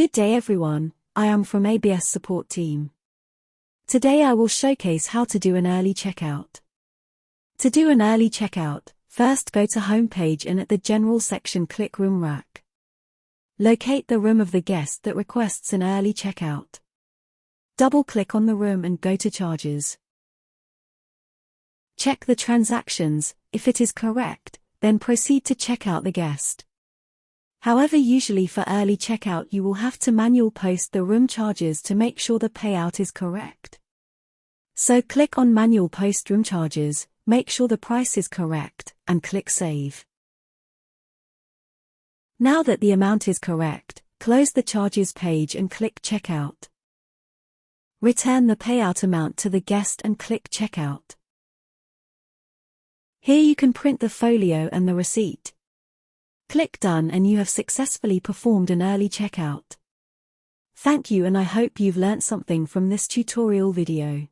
Good day everyone, I am from ABS support team. Today I will showcase how to do an early checkout. To do an early checkout, first go to home page and at the general section click room rack. Locate the room of the guest that requests an early checkout. Double click on the room and go to charges. Check the transactions. If it is correct, then proceed to check out the guest. However, usually for early checkout you will have to manual post the room charges to make sure the payout is correct. So click on manual post room charges, make sure the price is correct, and click save. Now that the amount is correct, close the charges page and click checkout. Return the payout amount to the guest and click checkout. Here you can print the folio and the receipt. Click Done and you have successfully performed an early checkout. Thank you and I hope you've learnt something from this tutorial video.